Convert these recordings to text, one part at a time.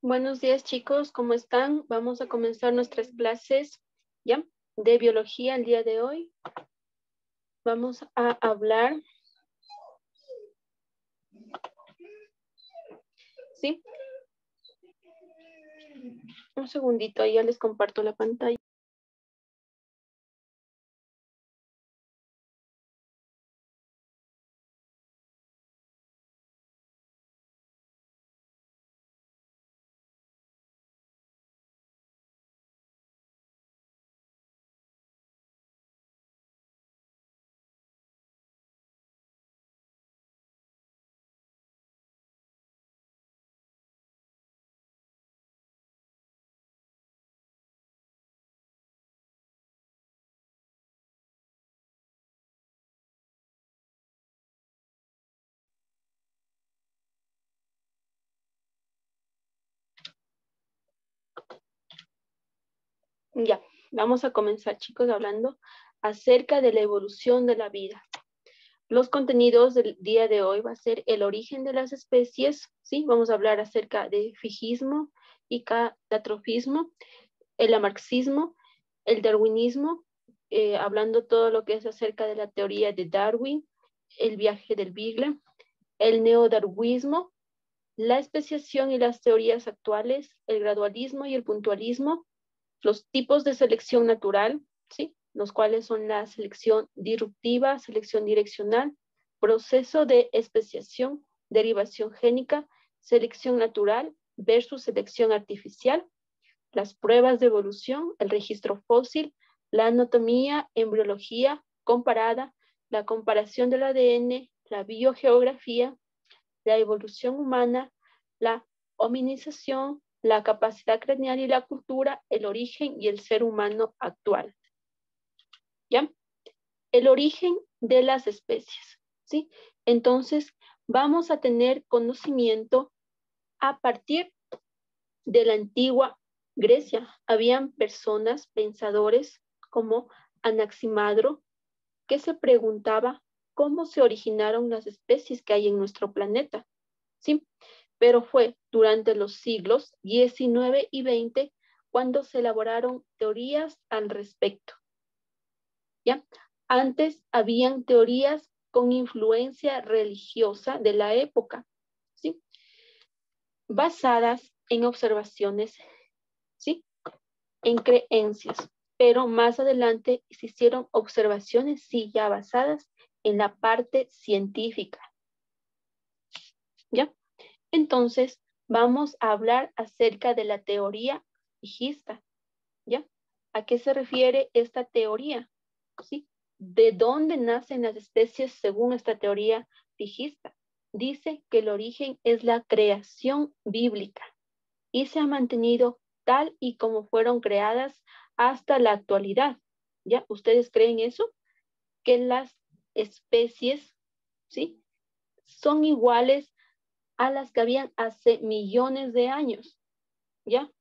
Buenos días, chicos, ¿cómo están? Vamos a comenzar nuestras clases, ¿ya? De biología el día de hoy. Vamos a hablar, ¿sí? Un segundito, ahí ya les comparto la pantalla. Ya, vamos a comenzar, chicos, hablando acerca de la evolución de la vida. Los contenidos del día de hoy va a ser el origen de las especies, ¿sí? Vamos a hablar acerca de fijismo y catastrofismo, el lamarckismo, el darwinismo, hablando todo lo que es acerca de la teoría de Darwin, el viaje del Beagle, el neodarwinismo, la especiación y las teorías actuales, el gradualismo y el puntualismo, los tipos de selección natural, ¿sí? Los cuales son la selección disruptiva, selección direccional, proceso de especiación, derivación génica, selección natural versus selección artificial, las pruebas de evolución, el registro fósil, la anatomía, embriología comparada, la comparación del ADN, la biogeografía, la evolución humana, la hominización, la capacidad craneal y la cultura, el origen y el ser humano actual. ¿Ya? El origen de las especies, ¿sí? Entonces, vamos a tener conocimiento a partir de la antigua Grecia. Habían personas, pensadores como Anaximandro, que se preguntaba cómo se originaron las especies que hay en nuestro planeta, ¿sí? Pero fue durante los siglos XIX y XX cuando se elaboraron teorías al respecto, ¿ya? Antes habían teorías con influencia religiosa de la época, ¿sí? Basadas en observaciones, ¿sí? En creencias, pero más adelante se hicieron observaciones, sí, ya basadas en la parte científica, ¿ya? Entonces, vamos a hablar acerca de la teoría fijista, ¿ya? ¿A qué se refiere esta teoría? ¿Sí? ¿De dónde nacen las especies según esta teoría fijista? Dice que el origen es la creación bíblica y se ha mantenido tal y como fueron creadas hasta la actualidad. ¿Ya? ¿Ustedes creen eso? Que las especies, ¿sí? Son iguales a las que habían hace millones de años, ¿ya?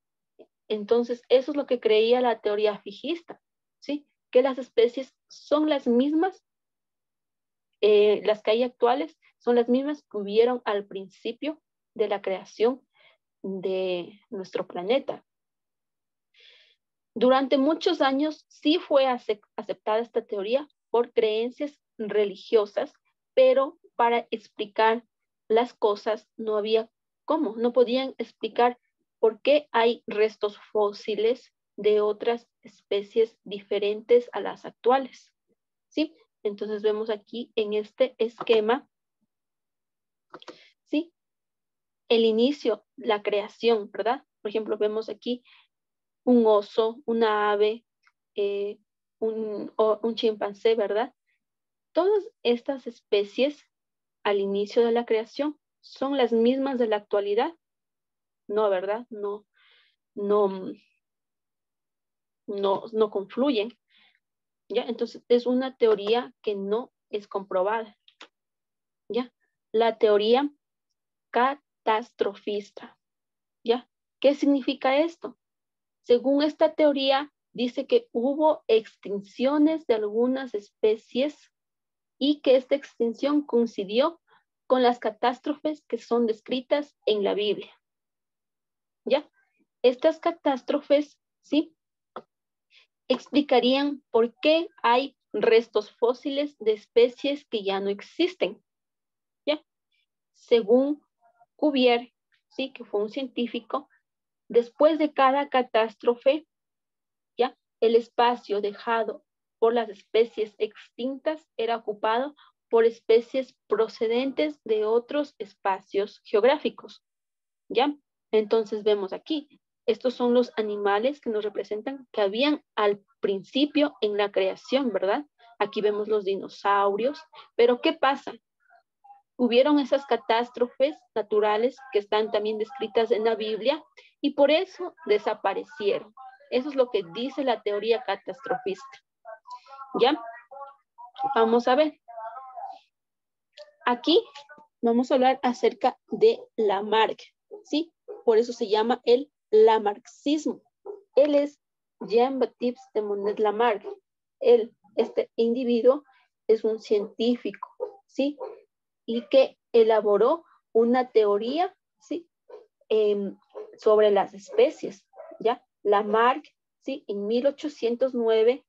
Entonces, eso es lo que creía la teoría fijista, ¿sí? Que las especies son las mismas, las que hay actuales, son las mismas que hubieron al principio de la creación de nuestro planeta. Durante muchos años sí fue aceptada esta teoría por creencias religiosas, pero para explicar las cosas no había cómo, no podían explicar por qué hay restos fósiles de otras especies diferentes a las actuales, ¿sí? Entonces vemos aquí en este esquema, ¿sí? El inicio, la creación, ¿verdad? Por ejemplo, vemos aquí un oso, una ave, eh, un chimpancé, ¿verdad? Todas estas especies al inicio de la creación son las mismas de la actualidad. No, ¿verdad? No, no confluyen. ¿Ya? Entonces es una teoría que no es comprobada. ¿Ya? La teoría catastrofista. ¿Ya? ¿Qué significa esto? Según esta teoría, dice que hubo extinciones de algunas especies y que esta extinción coincidió con las catástrofes que son descritas en la Biblia. ¿ya? Estas catástrofes, ¿sí? Explicarían por qué hay restos fósiles de especies que ya no existen, ¿ya? Según Cuvier, ¿sí? Que fue un científico, después de cada catástrofe, ¿ya? El espacio dejado por las especies extintas era ocupado por especies procedentes de otros espacios geográficos, ¿ya? Entonces vemos aquí, estos son los animales que nos representan que habían al principio en la creación, ¿verdad? Aquí vemos los dinosaurios, pero ¿qué pasa? Hubieron esas catástrofes naturales que están también descritas en la Biblia y por eso desaparecieron. Eso es lo que dice la teoría catastrofista. ¿Ya? Vamos a ver. Aquí vamos a hablar acerca de Lamarck, ¿sí? Por eso se llama el lamarxismo. Él es Jean-Baptiste de Monnet Lamarck. Este individuo es un científico, ¿sí? Y que elaboró una teoría, ¿sí? Sobre las especies, ¿ya? Lamarck, ¿sí? En 1809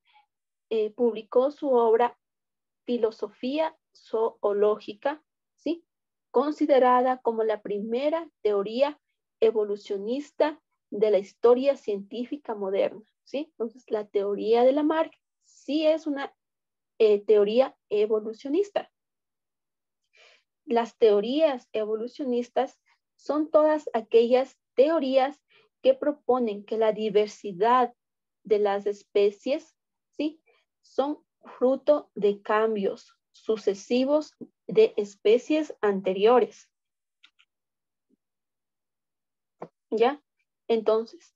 publicó su obra Filosofía Zoológica, ¿sí? Considerada como la primera teoría evolucionista de la historia científica moderna, ¿sí? Entonces, la teoría de Lamarck sí es una teoría evolucionista. Las teorías evolucionistas son todas aquellas teorías que proponen que la diversidad de las especies, ¿sí? Son fruto de cambios sucesivos de especies anteriores. ¿Ya? Entonces,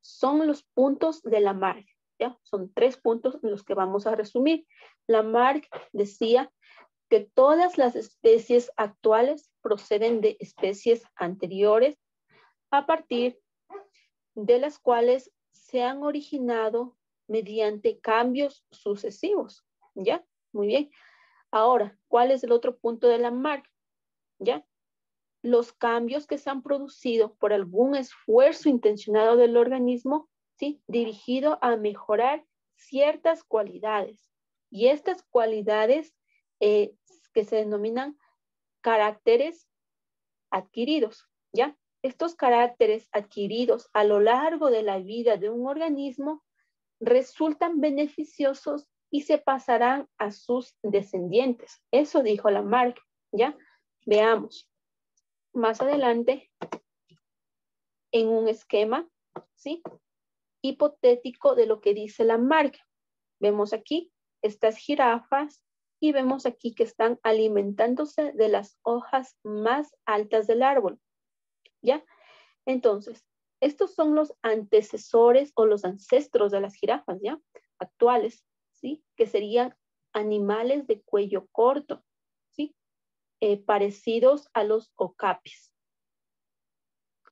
son los puntos de Lamarck, ¿ya? Son 3 puntos en los que vamos a resumir. Lamarck decía que todas las especies actuales proceden de especies anteriores a partir de las cuales se han originado mediante cambios sucesivos, ¿ya? Muy bien. Ahora, ¿cuál es el otro punto de Lamarck? ¿Ya? Los cambios que se han producido por algún esfuerzo intencionado del organismo, ¿sí? Dirigido a mejorar ciertas cualidades. Y estas cualidades que se denominan caracteres adquiridos, ¿ya? Estos caracteres adquiridos a lo largo de la vida de un organismo resultan beneficiosos y se pasarán a sus descendientes. Eso dijo Lamarck, ¿ya? Veamos más adelante en un esquema, ¿sí? Hipotético de lo que dice Lamarck. Vemos aquí estas jirafas y vemos aquí que están alimentándose de las hojas más altas del árbol, ¿ya? Entonces, estos son los antecesores o los ancestros de las jirafas, ¿ya? Actuales, ¿sí? Que serían animales de cuello corto, ¿sí? Parecidos a los okapis.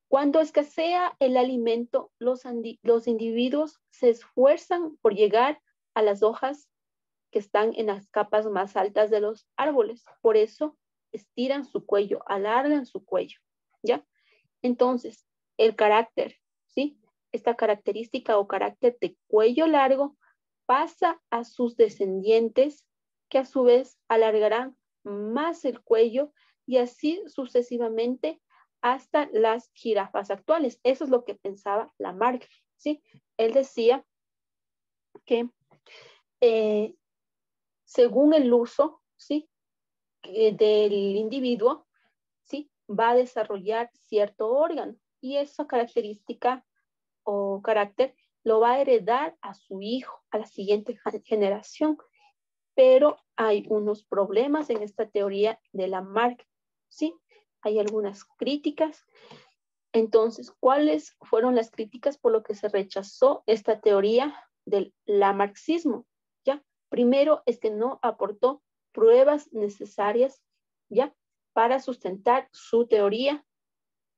Cuando escasea el alimento, los individuos se esfuerzan por llegar a las hojas que están en las capas más altas de los árboles. Por eso estiran su cuello, alargan su cuello, ¿ya? Entonces, el carácter, ¿sí? Esta característica o carácter de cuello largo pasa a sus descendientes, que a su vez alargarán más el cuello y así sucesivamente hasta las jirafas actuales. Eso es lo que pensaba Lamarck, ¿sí? Él decía que según el uso, ¿sí? Del individuo, ¿sí? Va a desarrollar cierto órgano y esa característica o carácter lo va a heredar a su hijo, a la siguiente generación. Pero hay unos problemas en esta teoría de Lamarck, ¿sí? Hay algunas críticas. Entonces, ¿cuáles fueron las críticas por lo que se rechazó esta teoría del lamarxismo? ¿Ya? Primero es que no aportó pruebas necesarias, ¿ya? Para sustentar su teoría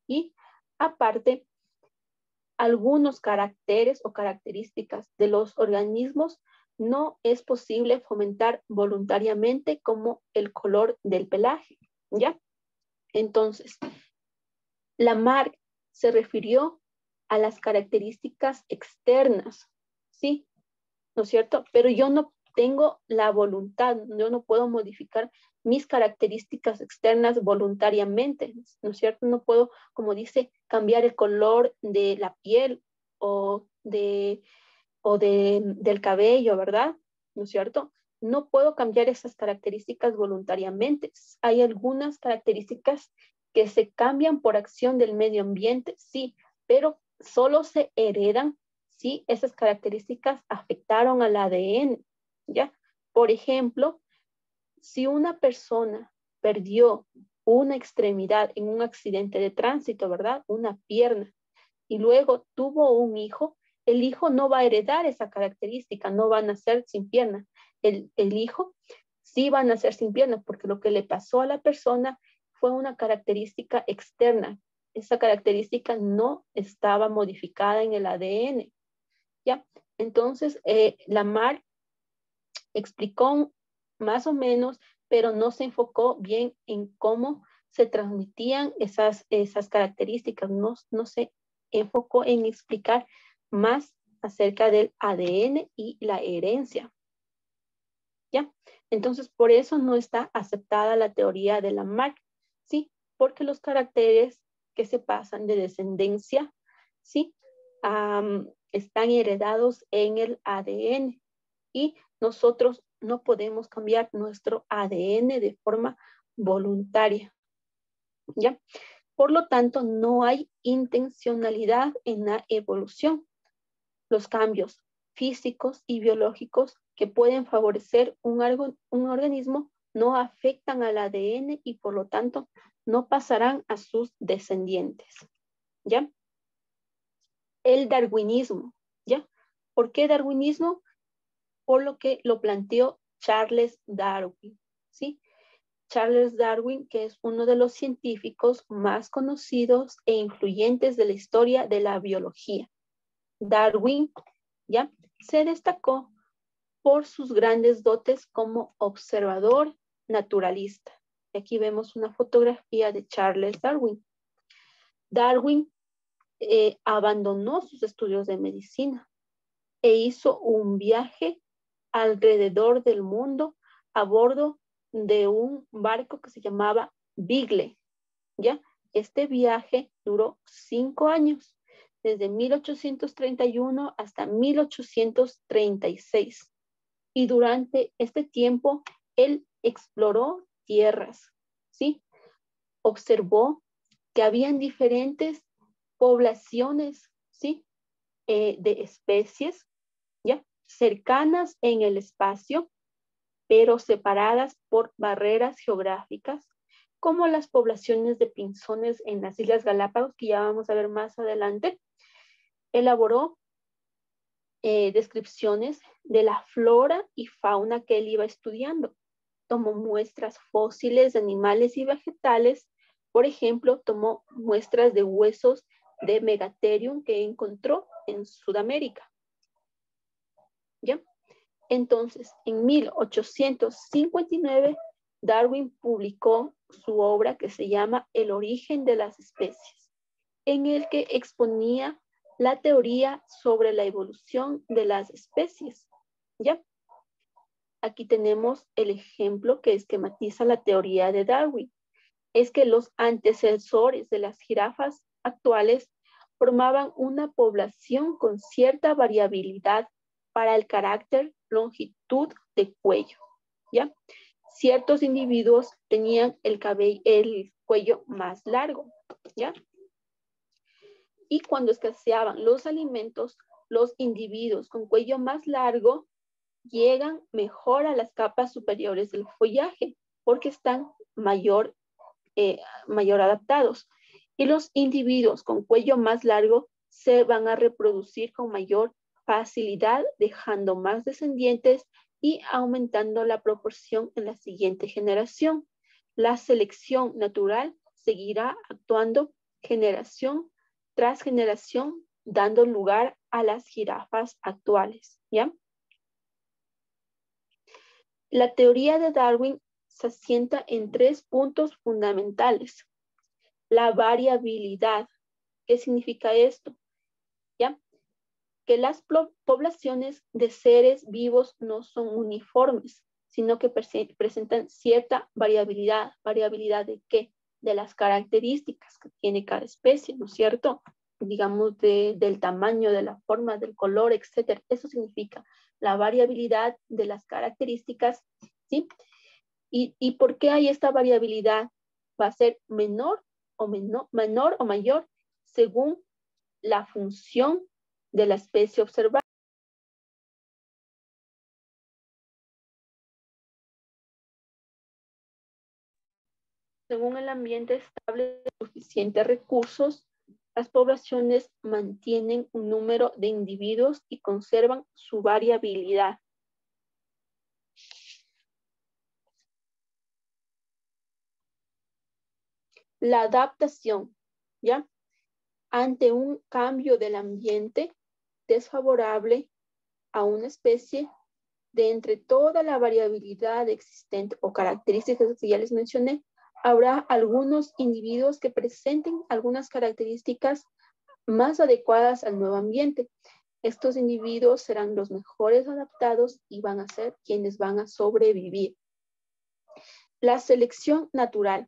y aparte algunos caracteres o características de los organismos no es posible fomentar voluntariamente como el color del pelaje, ¿ya? Entonces, Lamarck se refirió a las características externas, ¿sí? ¿No es cierto? Pero yo no tengo la voluntad, yo no puedo modificar mis características externas voluntariamente, ¿no es cierto? No puedo, como dice, cambiar el color de la piel o del cabello, ¿verdad? ¿No es cierto? No puedo cambiar esas características voluntariamente. Hay algunas características que se cambian por acción del medio ambiente, sí, pero solo se heredan si esas características afectaron al ADN, ¿ya? Por ejemplo, si una persona perdió una extremidad en un accidente de tránsito, ¿verdad? Una pierna, y luego tuvo un hijo, el hijo no va a heredar esa característica, no va a nacer sin pierna. El hijo sí va a nacer sin pierna porque lo que le pasó a la persona fue una característica externa. Esa característica no estaba modificada en el ADN. ¿Ya? Entonces, Lamarck explicó más o menos, pero no se enfocó bien en cómo se transmitían esas características, no se enfocó en explicar más acerca del ADN y la herencia. ¿Ya? Entonces, por eso no está aceptada la teoría de Lamarck, ¿sí? Porque los caracteres que se pasan de descendencia, ¿sí? Están heredados en el ADN y nosotros no podemos cambiar nuestro ADN de forma voluntaria, ¿ya? Por lo tanto, no hay intencionalidad en la evolución. Los cambios físicos y biológicos que pueden favorecer un organismo no afectan al ADN y por lo tanto no pasarán a sus descendientes, ¿ya? El darwinismo, ¿ya? ¿Por qué darwinismo? Por lo que lo planteó Charles Darwin, ¿sí? Charles Darwin, que es uno de los científicos más conocidos e influyentes de la historia de la biología. Darwin, ¿ya? Se destacó por sus grandes dotes como observador naturalista. Aquí vemos una fotografía de Charles Darwin. Darwin abandonó sus estudios de medicina e hizo un viaje alrededor del mundo a bordo de un barco que se llamaba Beagle, ¿ya? Este viaje duró 5 años, desde 1831 hasta 1836. Y durante este tiempo, él exploró tierras, ¿sí? Observó que habían diferentes poblaciones, ¿sí? De especies, ¿ya? Cercanas en el espacio, pero separadas por barreras geográficas, como las poblaciones de pinzones en las Islas Galápagos, que ya vamos a ver más adelante. Elaboró descripciones de la flora y fauna que él iba estudiando. Tomó muestras fósiles de animales y vegetales. Por ejemplo, tomó muestras de huesos de Megatherium que encontró en Sudamérica. ¿Ya? Entonces, en 1859, Darwin publicó su obra que se llama El origen de las especies, en el que exponía la teoría sobre la evolución de las especies. ¿Ya? Aquí tenemos el ejemplo que esquematiza la teoría de Darwin. Es que los antecesores de las jirafas actuales formaban una población con cierta variabilidad para el carácter, longitud de cuello, ¿ya? Ciertos individuos tenían el cuello más largo, ¿ya? Y cuando escaseaban los alimentos, los individuos con cuello más largo llegan mejor a las capas superiores del follaje porque están mayor adaptados. Y los individuos con cuello más largo se van a reproducir con mayor facilidad, dejando más descendientes y aumentando la proporción en la siguiente generación. La selección natural seguirá actuando generación tras generación, dando lugar a las jirafas actuales, ¿ya? La teoría de Darwin se asienta en 3 puntos fundamentales. La variabilidad. ¿Qué significa esto? que las poblaciones de seres vivos no son uniformes, sino que presentan cierta variabilidad. ¿Variabilidad de qué? De las características que tiene cada especie, ¿no es cierto? Digamos, del tamaño, de la forma, del color, etcétera. Eso significa la variabilidad de las características, ¿sí? ¿Y por qué hay esta variabilidad? Va a ser menor o mayor según la función de la especie observada. Según el ambiente estable de suficientes recursos, las poblaciones mantienen un número de individuos y conservan su variabilidad. La adaptación, ¿ya? Ante un cambio del ambiente desfavorable a una especie, de entre toda la variabilidad existente o características que ya les mencioné, habrá algunos individuos que presenten algunas características más adecuadas al nuevo ambiente. Estos individuos serán los mejores adaptados y van a ser quienes van a sobrevivir. La selección natural.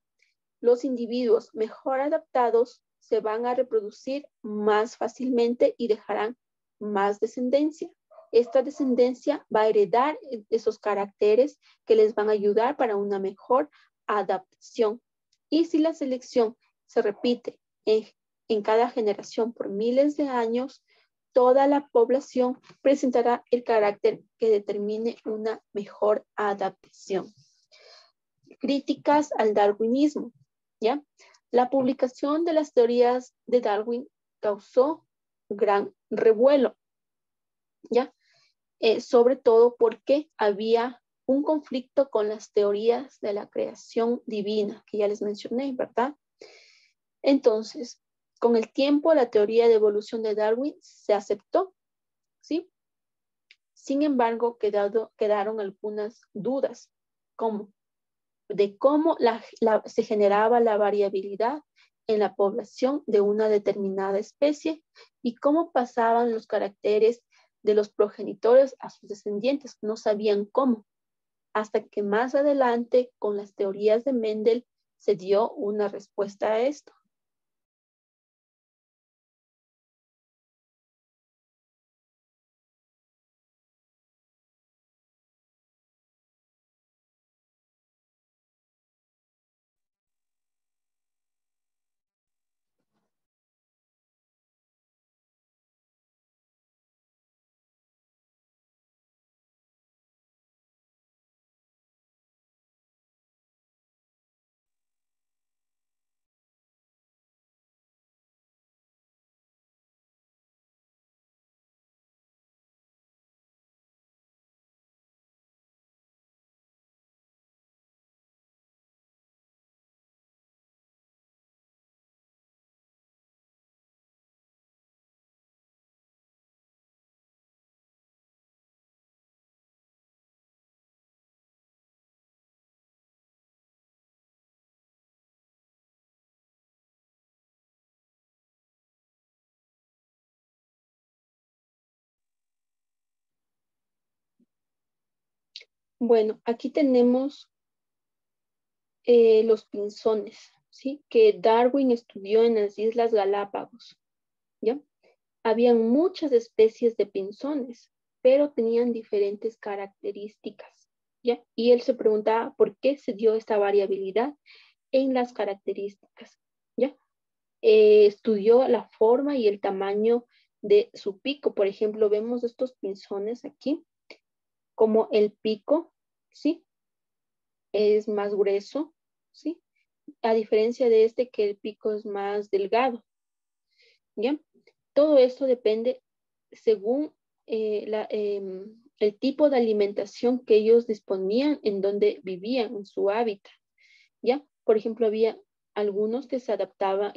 Los individuos mejor adaptados se van a reproducir más fácilmente y dejarán más descendencia. Esta descendencia va a heredar esos caracteres que les van a ayudar para una mejor adaptación. Y si la selección se repite en cada generación por miles de años, toda la población presentará el carácter que determine una mejor adaptación. Críticas al darwinismo, ¿ya? La publicación de las teorías de Darwin causó gran revuelo, ¿ya? Sobre todo porque había un conflicto con las teorías de la creación divina, que ya les mencioné, ¿verdad? Entonces, con el tiempo, la teoría de evolución de Darwin se aceptó, ¿sí? Sin embargo, quedaron algunas dudas, como de cómo se generaba la variabilidad en la población de una determinada especie y cómo pasaban los caracteres de los progenitores a sus descendientes. No sabían cómo, hasta que más adelante, con las teorías de Mendel, se dio una respuesta a esto. Bueno, aquí tenemos los pinzones, ¿sí? Que Darwin estudió en las Islas Galápagos, ¿ya? Habían muchas especies de pinzones, pero tenían diferentes características, ¿ya? Y él se preguntaba por qué se dio esta variabilidad en las características, ¿ya? Estudió la forma y el tamaño de su pico. Por ejemplo, vemos estos pinzones aquí, como el pico, ¿sí? Es más grueso, ¿sí? A diferencia de este que el pico es más delgado, ¿ya? Todo esto depende según el tipo de alimentación que ellos disponían en donde vivían, en su hábitat, ¿ya? Por ejemplo, había algunos que se adaptaban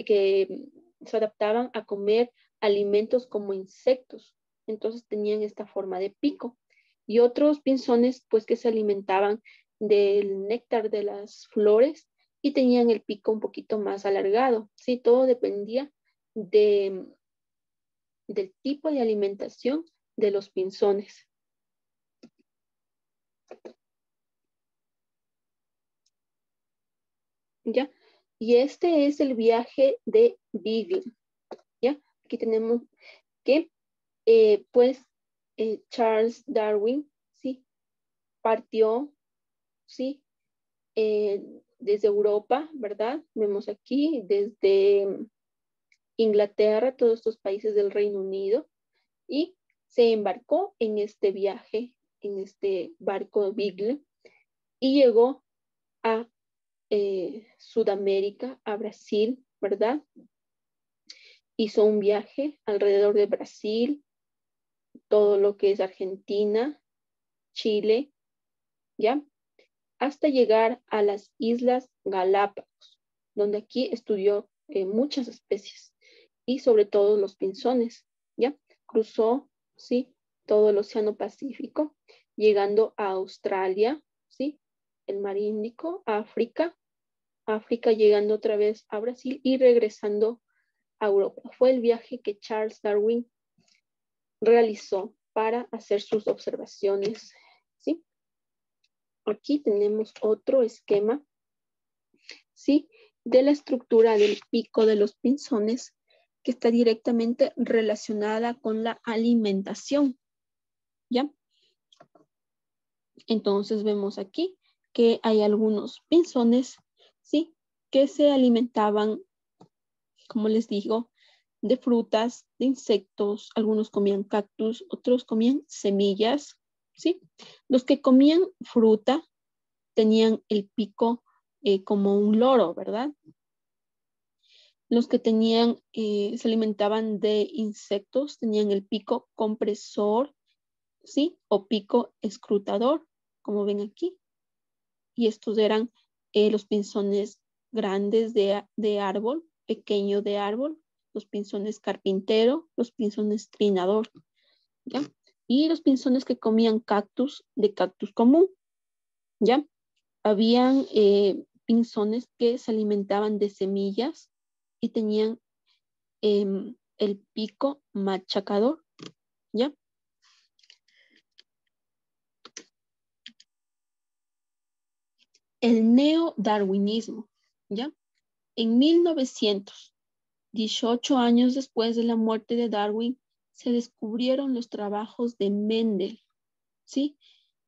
a comer alimentos como insectos, entonces tenían esta forma de pico. Y otros pinzones, pues, que se alimentaban del néctar de las flores y tenían el pico un poquito más alargado, ¿sí? Todo dependía de, del tipo de alimentación de los pinzones. ¿Ya? Y este es el viaje de Beagle. ¿Ya? Aquí tenemos que, Charles Darwin, ¿sí? Partió, ¿sí? Desde Europa, ¿verdad? Vemos aquí, desde Inglaterra, todos estos países del Reino Unido, y se embarcó en este viaje, en este barco Beagle, y llegó a Sudamérica, a Brasil, ¿verdad? Hizo un viaje alrededor de Brasil, todo lo que es Argentina, Chile, ¿ya? Hasta llegar a las Islas Galápagos, donde aquí estudió muchas especies y sobre todo los pinzones, ¿ya? Cruzó, ¿sí? Todo el Océano Pacífico, llegando a Australia, ¿sí? El Mar Índico, África, llegando otra vez a Brasil y regresando a Europa. Fue el viaje que Charles Darwin realizó para hacer sus observaciones, ¿sí? Aquí tenemos otro esquema, ¿sí? De la estructura del pico de los pinzones que está directamente relacionada con la alimentación, ¿ya? Entonces vemos aquí que hay algunos pinzones, ¿sí? Que se alimentaban, como les digo, de frutas, de insectos, algunos comían cactus, otros comían semillas, ¿sí? Los que comían fruta tenían el pico como un loro, ¿verdad? Los que tenían, se alimentaban de insectos, tenían el pico compresor, ¿sí? O pico escrutador, como ven aquí. Y estos eran los pinzones grandes de árbol, pequeño de árbol, los pinzones carpintero, los pinzones trinador, ¿ya? Y los pinzones que comían cactus, de cactus común, ¿ya? Habían pinzones que se alimentaban de semillas y tenían el pico machacador, ¿ya? El neodarwinismo, ¿ya? En 1900, 18 años después de la muerte de Darwin, se descubrieron los trabajos de Mendel, ¿sí?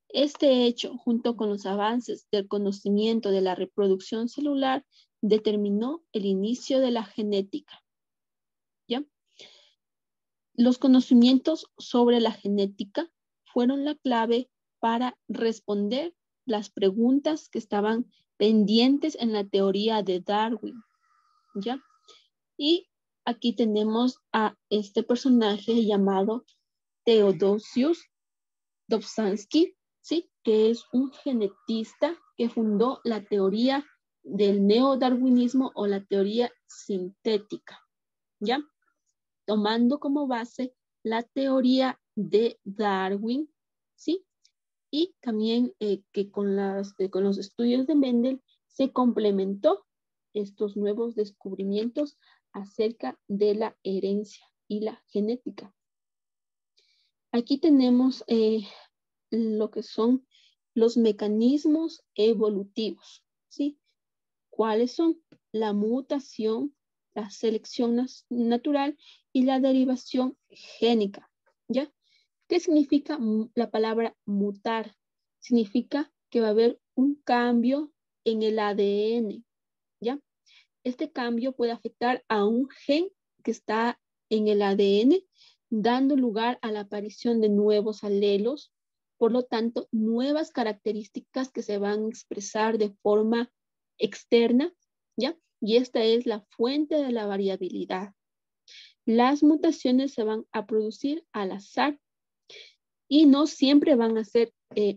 Este hecho, junto con los avances del conocimiento de la reproducción celular, determinó el inicio de la genética, ¿ya? Los conocimientos sobre la genética fueron la clave para responder las preguntas que estaban pendientes en la teoría de Darwin, ¿ya? Y aquí tenemos a este personaje llamado Theodosius Dobzhansky, ¿sí? Que es un genetista que fundó la teoría del neodarwinismo o la teoría sintética, ¿ya? Tomando como base la teoría de Darwin, ¿sí? Y también que con los estudios de Mendel se complementó estos nuevos descubrimientos acerca de la herencia y la genética. Aquí tenemos lo que son los mecanismos evolutivos, ¿sí? ¿Cuáles son? La mutación, la selección natural y la derivación génica, ¿ya? ¿Qué significa la palabra mutar? Significa que va a haber un cambio en el ADN, ¿ya? Este cambio puede afectar a un gen que está en el ADN, dando lugar a la aparición de nuevos alelos, por lo tanto, nuevas características que se van a expresar de forma externa, ¿ya? Y esta es la fuente de la variabilidad. Las mutaciones se van a producir al azar y no siempre van a ser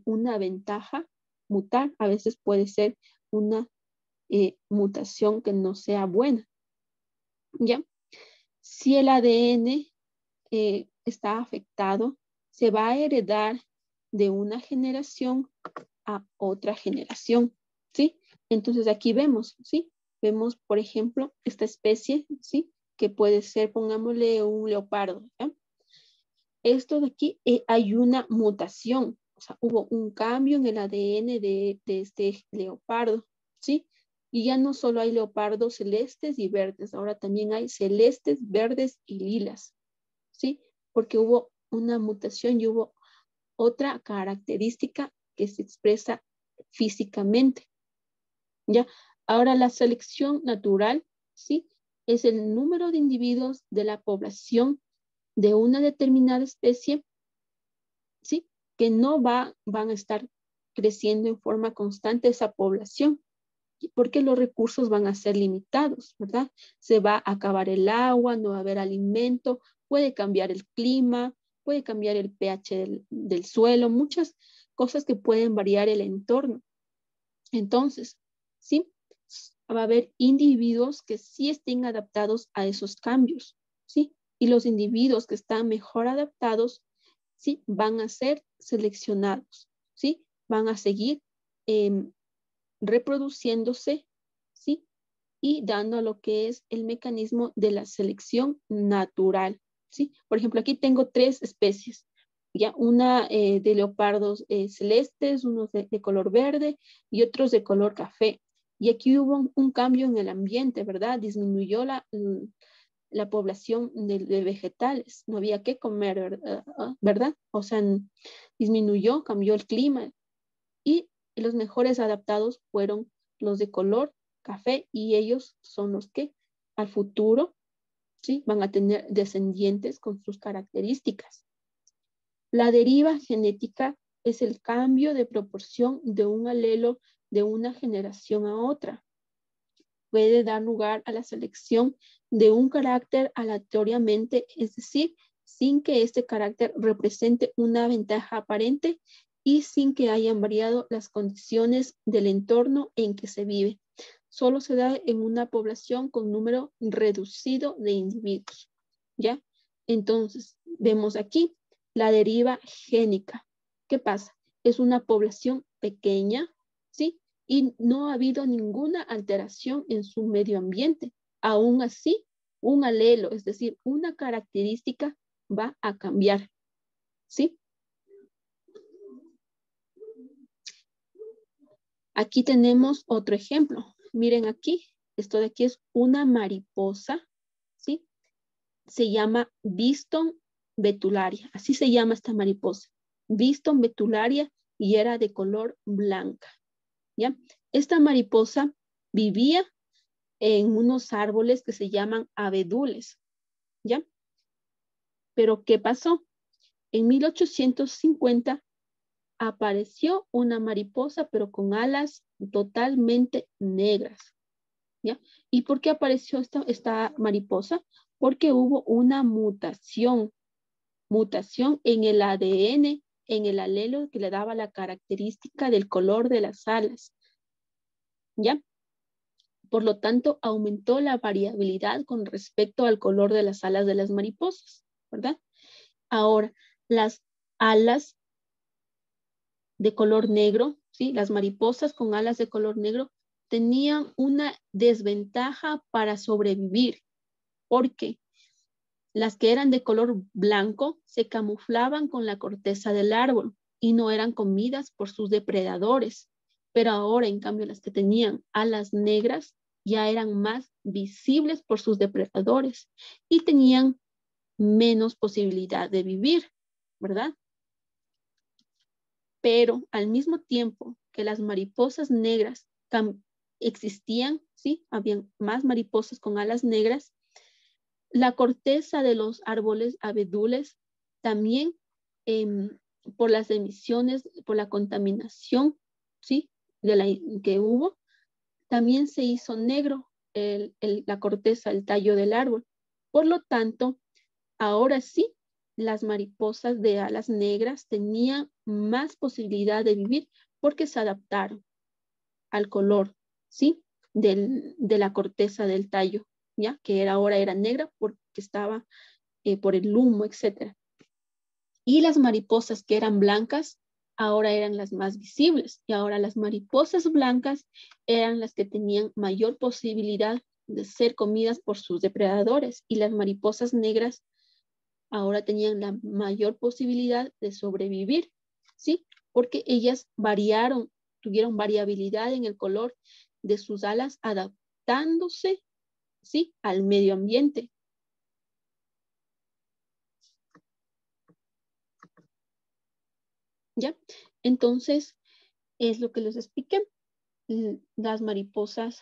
una ventaja mutar, a veces puede ser una mutación que no sea buena, ¿ya? Si el ADN está afectado, se va a heredar de una generación a otra generación, ¿sí? Entonces aquí vemos, ¿sí? Vemos, por ejemplo, esta especie, ¿sí? que puede ser, pongámosle un leopardo, ¿ya? Esto de aquí hay una mutación, o sea, hubo un cambio en el ADN de este leopardo, ¿sí? Y ya no solo hay leopardos celestes y verdes, ahora también hay celestes, verdes y lilas, ¿sí? Porque hubo una mutación y hubo otra característica que se expresa físicamente, ¿ya? Ahora la selección natural, ¿sí? Es el número de individuos de la población de una determinada especie, ¿sí? Que no van a estar creciendo en forma constante esa población, porque los recursos van a ser limitados, ¿verdad? Se va a acabar el agua, no va a haber alimento, puede cambiar el clima, puede cambiar el pH del suelo, muchas cosas que pueden variar el entorno. Entonces, ¿sí? Va a haber individuos que sí estén adaptados a esos cambios, ¿sí? Y los individuos que están mejor adaptados, ¿sí? Van a ser seleccionados, ¿sí? Van a seguir reproduciéndose, ¿sí? Y dando a lo que es el mecanismo de la selección natural, ¿sí? Por ejemplo, aquí tengo 3 especies, ¿ya? Una de leopardos celestes, unos de color verde y otros de color café. Y aquí hubo un cambio en el ambiente, ¿verdad? Disminuyó la población de vegetales, no había que comer, ¿verdad? O sea, disminuyó, cambió el clima y los mejores adaptados fueron los de color café y ellos son los que al futuro, ¿sí? Van a tener descendientes con sus características. La deriva genética es el cambio de proporción de un alelo de una generación a otra. Puede dar lugar a la selección de un carácter aleatoriamente, es decir, sin que este carácter represente una ventaja aparente y sin que hayan variado las condiciones del entorno en que se vive. Solo se da en una población con número reducido de individuos, ¿ya? Entonces, vemos aquí la deriva génica. ¿Qué pasa? Es una población pequeña, ¿sí? Y no ha habido ninguna alteración en su medio ambiente. Aún así, un alelo, es decir, una característica va a cambiar, ¿sí? Aquí tenemos otro ejemplo. Miren aquí, esto de aquí es una mariposa, ¿sí? Se llama Viston betularia, así se llama esta mariposa. Viston betularia y era de color blanca, ¿ya? Esta mariposa vivía en unos árboles que se llaman abedules, ¿ya? Pero ¿qué pasó? En 1850 apareció una mariposa, pero con alas totalmente negras, ¿ya? ¿Y por qué apareció esta mariposa? Porque hubo una mutación en el ADN, en el alelo que le daba la característica del color de las alas, ¿ya? Por lo tanto, aumentó la variabilidad con respecto al color de las alas de las mariposas, ¿verdad? Ahora, las alas de color negro, ¿sí? Las mariposas con alas de color negro tenían una desventaja para sobrevivir, porque las que eran de color blanco se camuflaban con la corteza del árbol y no eran comidas por sus depredadores. Pero ahora, en cambio, las que tenían alas negras ya eran más visibles por sus depredadores y tenían menos posibilidad de vivir, ¿verdad? Pero al mismo tiempo que las mariposas negras existían, ¿sí? Habían más mariposas con alas negras, la corteza de los árboles abedules también por las emisiones, por la contaminación, ¿sí? Que hubo, también se hizo negro la corteza, el tallo del árbol. Por lo tanto, ahora sí, las mariposas de alas negras tenían más posibilidad de vivir porque se adaptaron al color, ¿sí? De la corteza del tallo, ¿ya? Que ahora era negra porque estaba por el humo, etc. Y las mariposas que eran blancas, ahora eran las más visibles. Y ahora las mariposas blancas eran las que tenían mayor posibilidad de ser comidas por sus depredadores y las mariposas negras ahora tenían la mayor posibilidad de sobrevivir, ¿sí? Porque ellas tuvieron variabilidad en el color de sus alas, adaptándose, ¿sí?, al medio ambiente. ¿Ya? Entonces, es lo que les expliqué. Las mariposas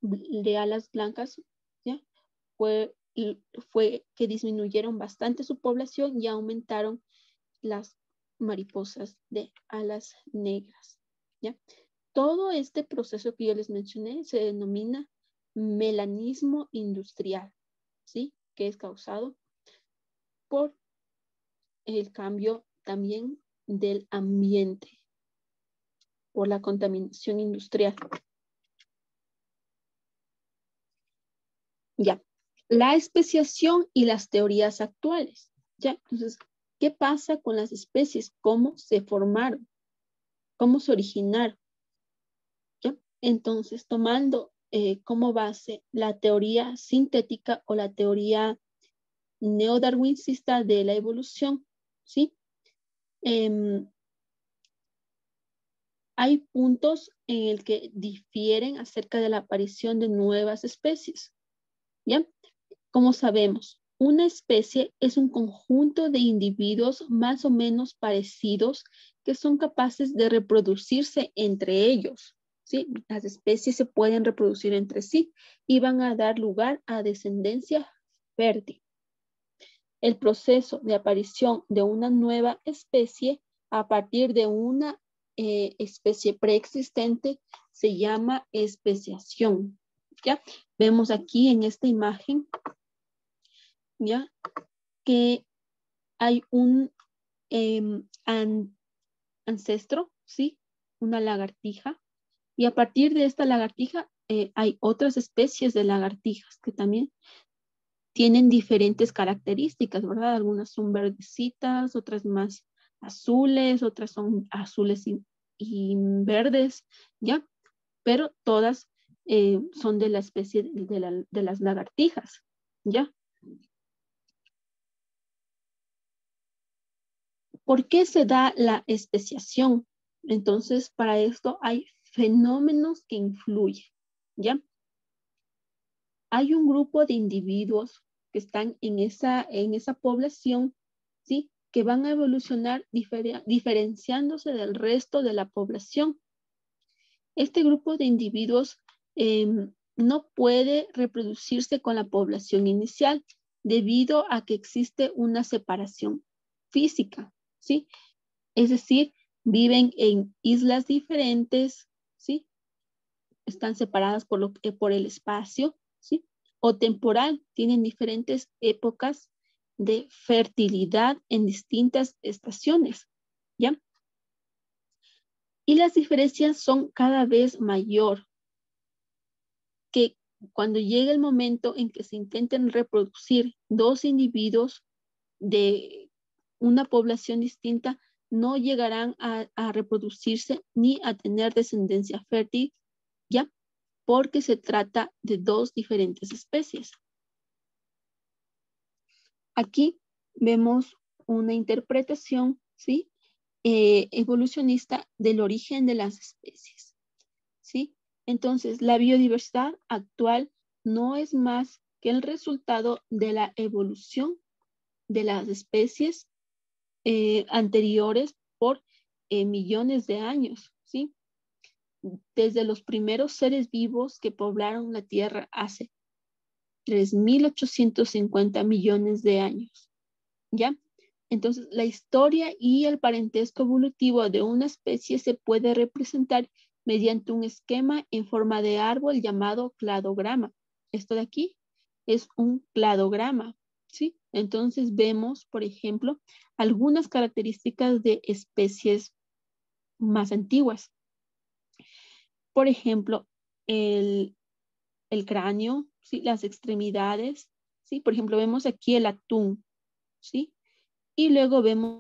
de alas blancas, ¿ya?, fue que disminuyeron bastante su población y aumentaron las mariposas de alas negras, ¿ya? Todo este proceso que yo les mencioné se denomina melanismo industrial, ¿sí?, que es causado por el cambio también del ambiente, por la contaminación industrial. Ya, la especiación y las teorías actuales. Ya, entonces, ¿qué pasa con las especies? ¿Cómo se formaron? ¿Cómo se originaron? ¿Ya? Entonces, tomando como base la teoría sintética o la teoría neodarwincista de la evolución, ¿sí? Hay puntos en el que difieren acerca de la aparición de nuevas especies, ¿ya? Como sabemos, una especie es un conjunto de individuos más o menos parecidos que son capaces de reproducirse entre ellos, ¿sí? Las especies se pueden reproducir entre sí y van a dar lugar a descendencia fértil. El proceso de aparición de una nueva especie a partir de una especie preexistente se llama especiación, ¿ya? Vemos aquí en esta imagen, ¿ya?, que hay un ancestro, ¿sí?, una lagartija, y a partir de esta lagartija hay otras especies de lagartijas que también tienen diferentes características, ¿verdad? Algunas son verdecitas, otras más azules, otras son azules y verdes, ¿ya? Pero todas son de la especie de las lagartijas, ¿ya? ¿Por qué se da la especiación? Entonces, para esto hay fenómenos que influyen, ¿ya? Hay un grupo de individuos que están en esa población, ¿sí?, que van a evolucionar diferenciándose del resto de la población. Este grupo de individuos no puede reproducirse con la población inicial debido a que existe una separación física, ¿sí? Es decir, viven en islas diferentes, ¿sí? Están separadas por el espacio, ¿sí?, o temporal, tienen diferentes épocas de fertilidad en distintas estaciones, ¿ya? Y las diferencias son cada vez mayor, que cuando llega el momento en que se intenten reproducir dos individuos de una población distinta, no llegarán a reproducirse ni a tener descendencia fértil, ¿ya?, porque se trata de dos diferentes especies. Aquí vemos una interpretación, ¿sí?, evolucionista del origen de las especies, ¿sí? Entonces, la biodiversidad actual no es más que el resultado de la evolución de las especies anteriores por millones de años, ¿sí? Desde los primeros seres vivos que poblaron la Tierra hace 3.850 millones de años, ¿ya? Entonces, la historia y el parentesco evolutivo de una especie se puede representar mediante un esquema en forma de árbol llamado cladograma. Esto de aquí es un cladograma, ¿sí? Entonces vemos, por ejemplo, algunas características de especies más antiguas. Por ejemplo, el cráneo, ¿sí?, las extremidades, ¿sí? Por ejemplo, vemos aquí el atún, ¿sí? Y luego vemos